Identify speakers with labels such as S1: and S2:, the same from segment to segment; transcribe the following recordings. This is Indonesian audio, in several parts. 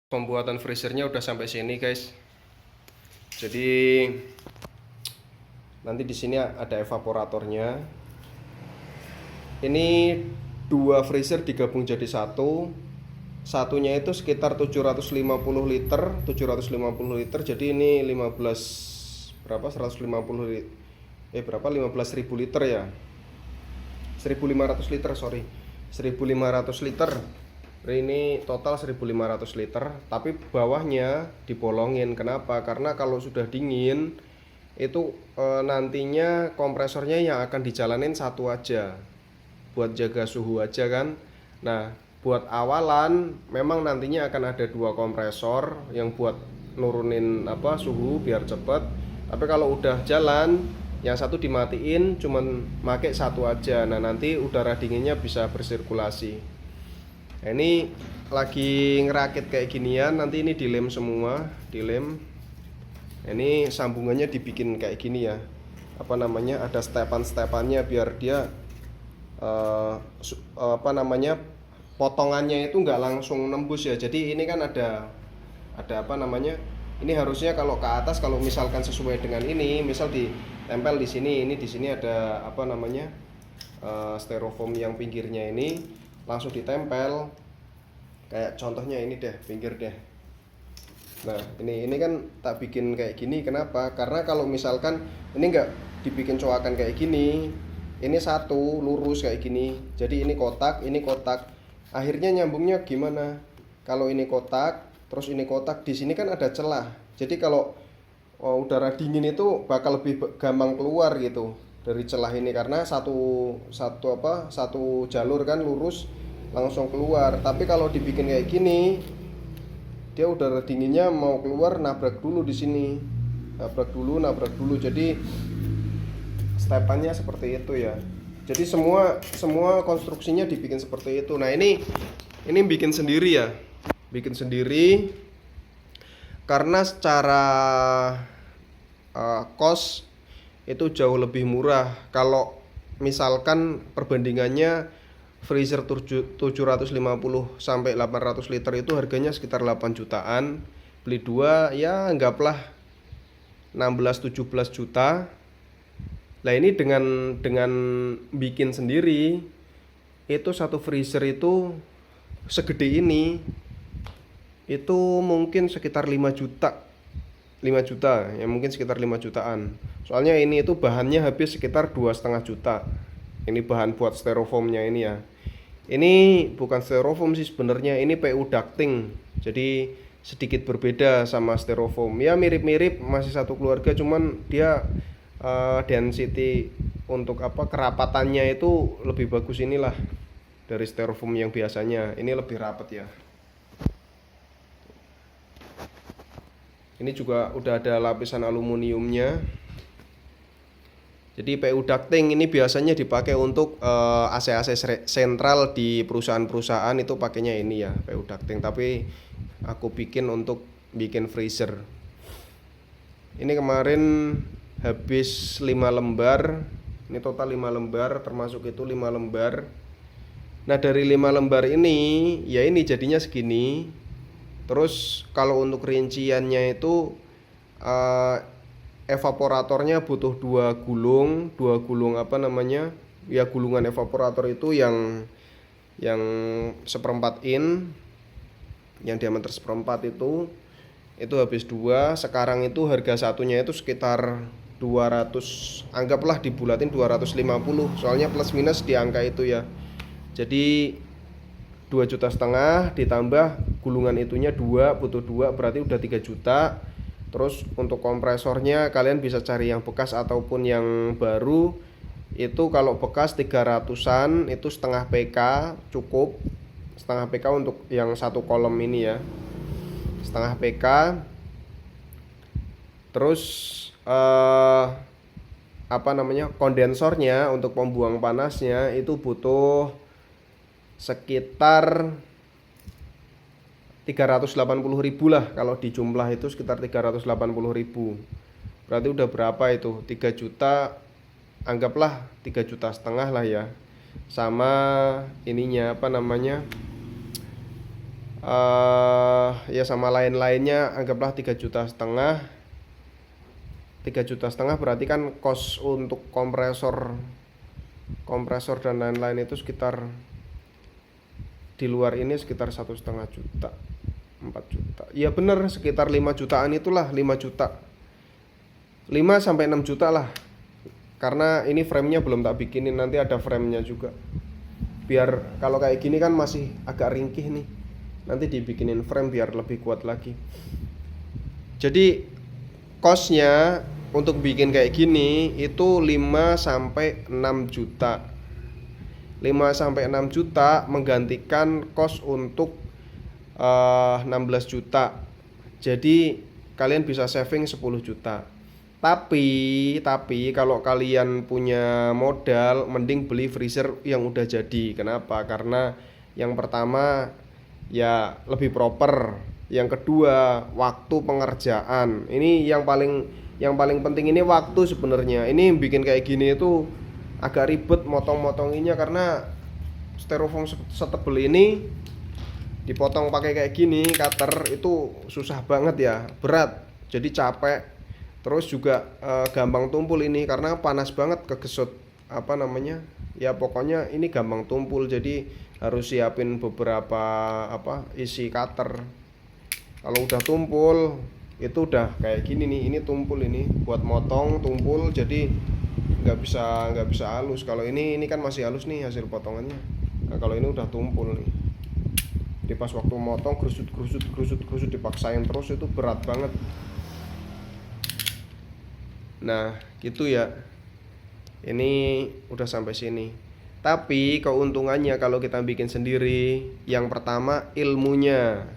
S1: Pembuatan freezernya udah sampai sini, guys. Jadi nanti di sini ada evaporatornya. Ini dua freezer digabung jadi satu. Satunya itu sekitar 750 liter, 750 liter. Jadi ini 15 berapa? 150 berapa? 15.000 liter ya. 1.500 liter, sorry. 1.500 liter. Ini total 1.500 liter, tapi bawahnya dibolongin. Kenapa? Karena kalau sudah dingin itu nantinya kompresornya yang akan dijalanin satu aja buat jaga suhu aja kan. Nah, buat awalan memang nantinya akan ada dua kompresor yang buat nurunin suhu biar cepet. Tapi kalau udah jalan, yang satu dimatiin, cuman make satu aja. Nah, nanti udara dinginnya bisa bersirkulasi. Nah, ini lagi ngerakit kayak ginian, nanti ini dilem semua, dilem. Ini sambungannya dibikin kayak gini ya. Ada stepan-stepannya biar dia potongannya itu nggak langsung nembus ya. Jadi ini kan ada ini harusnya kalau ke atas, kalau misalkan sesuai dengan ini, misal ditempel di sini, ini di sini ada styrofoam yang pinggirnya ini langsung ditempel kayak contohnya ini deh, pinggir deh. Nah, ini kan tak bikin kayak gini. Kenapa? Karena kalau misalkan ini nggak dibikin coakan kayak gini, ini satu lurus kayak gini, jadi ini kotak, akhirnya nyambungnya gimana? Kalau ini kotak, terus ini kotak, di sini kan ada celah. Jadi kalau udara dingin itu bakal lebih gampang keluar gitu dari celah ini, karena satu jalur kan lurus langsung keluar. Tapi kalau dibikin kayak gini, dia udara dinginnya mau keluar nabrak dulu di sini, nabrak dulu. Jadi stepannya seperti itu ya. Jadi semua konstruksinya dibikin seperti itu. Nah, ini bikin sendiri ya, bikin sendiri karena secara cost itu jauh lebih murah. Kalau misalkan perbandingannya freezer 750 sampai 800 liter itu harganya sekitar 8 jutaan. Beli dua ya anggaplah 16-17 juta. Nah, ini dengan bikin sendiri itu satu freezer itu segede ini itu mungkin sekitar 5 juta ya, mungkin sekitar 5 jutaan. Soalnya ini itu bahannya habis sekitar 2,5 juta. Ini bahan buat styrofoamnya ini ya. Ini bukan styrofoam sih sebenarnya, ini PU ducting. Jadi sedikit berbeda sama styrofoam. Ya mirip-mirip, masih satu keluarga, cuman dia density untuk kerapatannya itu lebih bagus inilah dari styrofoam yang biasanya. Ini lebih rapat ya. Ini juga udah ada lapisan aluminiumnya. Jadi PU ducting ini biasanya dipakai untuk AC-AC sentral di perusahaan-perusahaan, itu pakainya ini ya, PU ducting. Tapi aku bikin untuk bikin freezer. Ini kemarin habis 5 lembar. Ini total 5 lembar, termasuk itu 5 lembar. Nah, dari 5 lembar ini ya ini jadinya segini. Terus kalau untuk rinciannya itu evaporatornya butuh dua gulung ya, gulungan evaporator itu yang seperempat in, yang diameter seperempat itu habis 2. Sekarang itu harga satunya itu sekitar 200, anggaplah dibulatin 250, soalnya plus minus di angka itu ya. Jadi 2,5 juta ditambah gulungan itunya 2, butuh 2, berarti udah 3 juta. Terus untuk kompresornya kalian bisa cari yang bekas ataupun yang baru. Itu kalau bekas 300-an itu setengah PK cukup. Setengah PK untuk yang satu kolom ini ya. Setengah PK. Terus kondensornya untuk pembuang panasnya itu butuh sekitar 380.000 lah, kalau dijumlah itu sekitar 380.000. Berarti udah berapa itu? 3 juta, anggaplah 3,5 juta lah ya. Sama ininya ya sama lain-lainnya anggaplah 3,5 juta. 3,5 juta berarti kan cost untuk kompresor dan lain-lain itu sekitar di luar ini sekitar 1,5 juta, 4 juta. Ya bener, sekitar 5 jutaan itulah, 5 juta. 5 sampai 6 juta lah. Karena ini frame-nya belum tak bikinin, nanti ada frame-nya juga. Biar kalau kayak gini kan masih agak ringkih nih. Nanti dibikinin frame biar lebih kuat lagi. Jadi cost-nya untuk bikin kayak gini itu 5 sampai 6 juta. 5 sampai 6 juta menggantikan cost untuk 16 juta. Jadi kalian bisa saving 10 juta. Tapi kalau kalian punya modal, mending beli freezer yang udah jadi. Kenapa? Karena yang pertama ya lebih proper. Yang kedua, waktu pengerjaan. Ini yang paling penting ini waktu sebenarnya. Ini bikin kayak gini itu agak ribet motong-motonginnya karena styrofoam setebel ini dipotong pakai kayak gini, cutter itu susah banget ya, berat. Jadi capek. Terus juga gampang tumpul ini karena panas banget kegesot ya pokoknya ini gampang tumpul, jadi harus siapin beberapa isi cutter. Kalau udah tumpul itu udah kayak gini nih, ini tumpul, ini buat motong tumpul, jadi nggak bisa halus. Kalau ini kan masih halus nih hasil potongannya. Nah kalau ini udah tumpul nih, jadi pas waktu motong gerusut dipaksain terus itu berat banget. Nah gitu ya, ini udah sampai sini. Tapi keuntungannya kalau kita bikin sendiri, yang pertama ilmunya.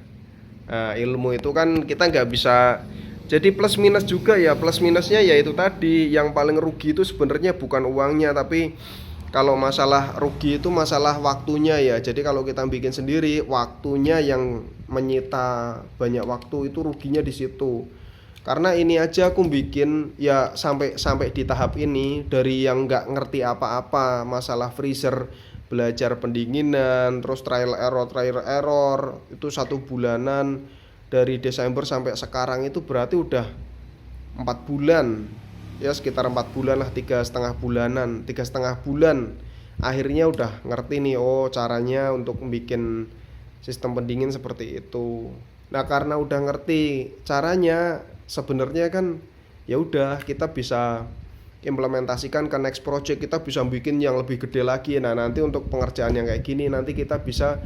S1: Nah ilmu itu kan kita nggak bisa, jadi plus minus juga ya. Plus minusnya ya itu tadi, yang paling rugi itu sebenarnya bukan uangnya, tapi kalau masalah rugi itu masalah waktunya ya. Jadi kalau kita bikin sendiri, waktunya yang menyita banyak waktu, itu ruginya di situ. Karena ini aja aku bikin ya sampai di tahap ini, dari yang nggak ngerti apa-apa masalah freezer, belajar pendinginan, terus trial error itu 1 bulanan. Dari Desember sampai sekarang itu berarti udah 4 bulan ya, sekitar 4 bulan lah, 3,5 bulan akhirnya udah ngerti nih, oh caranya untuk bikin sistem pendingin seperti itu. Nah karena udah ngerti caranya, sebenarnya kan ya udah kita bisa implementasikan ke next project, kita bisa bikin yang lebih gede lagi. Nah nanti untuk pengerjaan yang kayak gini nanti kita bisa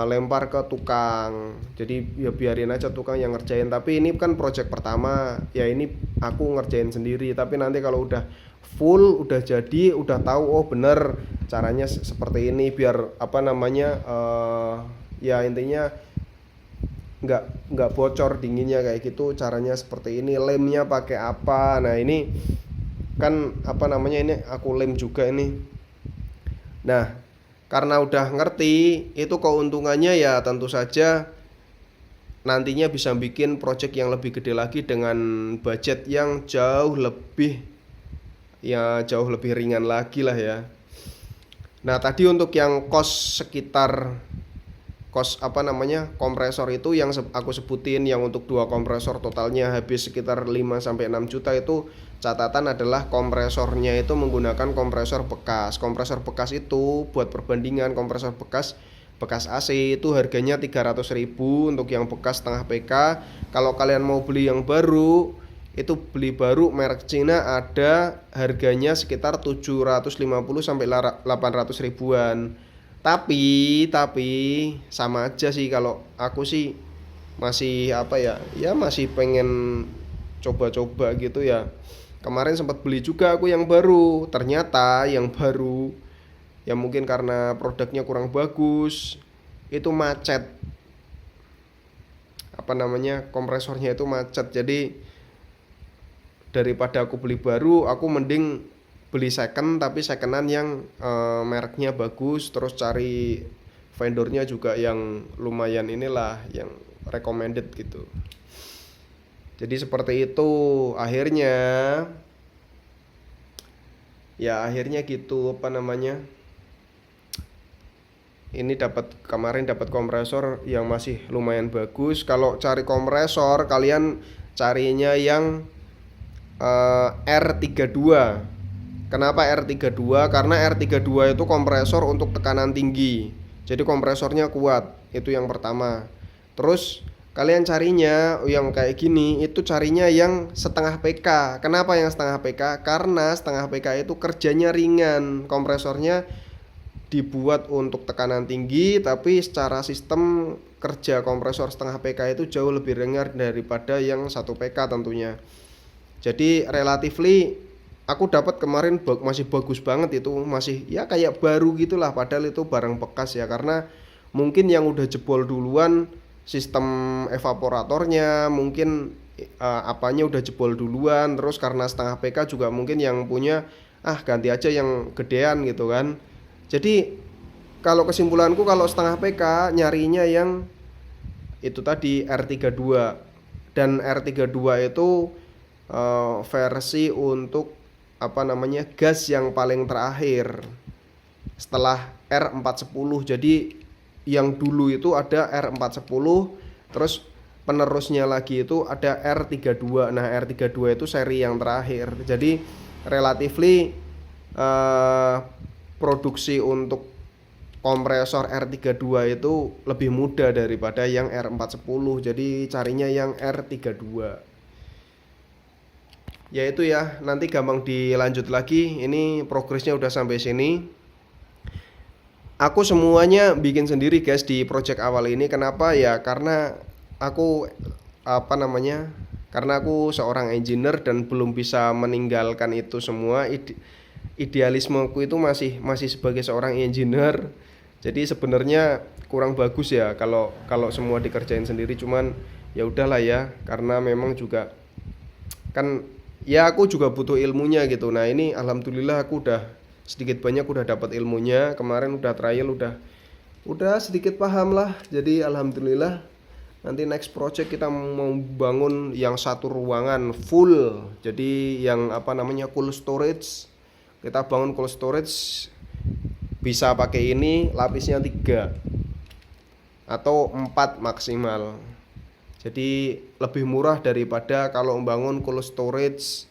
S1: lempar ke tukang, jadi ya biarin aja tukang yang ngerjain. Tapi ini kan project pertama ya, ini aku ngerjain sendiri. Tapi nanti kalau udah full, udah jadi, udah tahu oh bener caranya seperti ini, biar ya intinya nggak bocor dinginnya kayak gitu, caranya seperti ini, lemnya pakai apa. Nah ini kan ini aku lem juga ini. Nah karena udah ngerti itu, keuntungannya ya tentu saja nantinya bisa bikin project yang lebih gede lagi dengan budget yang jauh lebih ringan lagi lah ya. Nah tadi untuk yang cost kompresor itu yang aku sebutin, yang untuk 2 kompresor totalnya habis sekitar 5 sampai 6 juta itu, catatan adalah kompresornya itu menggunakan kompresor bekas. Kompresor bekas itu buat perbandingan, kompresor bekas AC itu harganya 300.000 untuk yang bekas setengah PK. Kalau kalian mau beli yang baru, itu beli baru merek Cina ada harganya sekitar 750 sampai 800 ribuan. Tapi sama aja sih, kalau aku sih masih masih pengen coba-coba gitu ya. Kemarin sempat beli juga aku yang baru, ternyata yang baru ya mungkin karena produknya kurang bagus, itu macet. Kompresornya itu macet. Jadi daripada aku beli baru, aku mending beli second, tapi secondan yang mereknya bagus, terus cari vendornya juga yang lumayan inilah, yang recommended gitu. Jadi seperti itu akhirnya gitu ini kemarin dapat kompresor yang masih lumayan bagus. Kalau cari kompresor kalian carinya yang R32. Kenapa R32? Karena R32 itu kompresor untuk tekanan tinggi. Jadi kompresornya kuat. Itu yang pertama. Terus kalian carinya yang kayak gini, itu carinya yang setengah PK. Kenapa yang setengah PK? Karena setengah PK itu kerjanya ringan. Kompresornya dibuat untuk tekanan tinggi, tapi secara sistem kerja kompresor setengah PK itu jauh lebih ringan daripada yang 1 PK tentunya. Jadi relatively aku dapat kemarin masih bagus banget, itu masih ya kayak baru gitulah, padahal itu barang bekas ya, karena mungkin yang udah jebol duluan sistem evaporatornya, mungkin apanya udah jebol duluan, terus karena setengah PK juga mungkin yang punya ganti aja yang gedean gitu kan. Jadi kalau kesimpulanku, kalau setengah PK nyarinya yang itu tadi R32. Dan R32 itu versi untuk gas yang paling terakhir setelah R410. Jadi yang dulu itu ada R410, terus penerusnya lagi itu ada R32. Nah, R32 itu seri yang terakhir. Jadi relatively produksi untuk kompresor R32 itu lebih mudah daripada yang R410. Jadi carinya yang R32. Ya itu ya, nanti gampang dilanjut lagi. Ini progresnya udah sampai sini. Aku semuanya bikin sendiri guys di project awal ini. Kenapa ya? Karena aku karena aku seorang engineer dan belum bisa meninggalkan itu semua. Idealismeku itu masih sebagai seorang engineer. Jadi sebenarnya kurang bagus ya kalau semua dikerjain sendiri. Cuman ya udahlah ya, karena memang juga kan ya aku juga butuh ilmunya gitu. Nah, ini alhamdulillah aku udah sedikit banyak udah dapat ilmunya. Kemarin udah trial, udah sedikit paham lah. Jadi alhamdulillah, nanti next project kita mau bangun yang satu ruangan full. Jadi yang cold storage. Kita bangun cold storage bisa pakai ini lapisnya 3 atau 4 maksimal. Jadi lebih murah daripada kalau membangun cold storage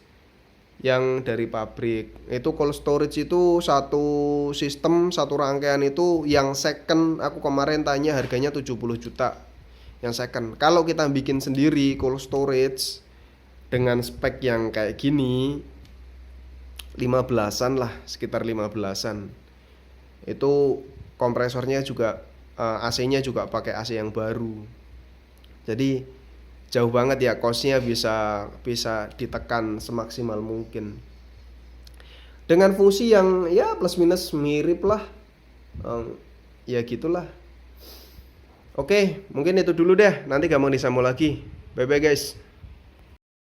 S1: yang dari pabrik. Itu cold storage itu satu sistem, satu rangkaian itu yang second, aku kemarin tanya harganya 70 juta yang second. Kalau kita bikin sendiri cold storage dengan spek yang kayak gini 15-an lah, sekitar 15-an. Itu kompresornya juga AC-nya juga pakai AC yang baru. Jadi jauh banget ya, cost-nya bisa ditekan semaksimal mungkin. Dengan fungsi yang ya plus minus mirip lah. Ya gitulah. Oke, mungkin itu dulu deh. Nanti gampang disambung lagi. Bye bye guys.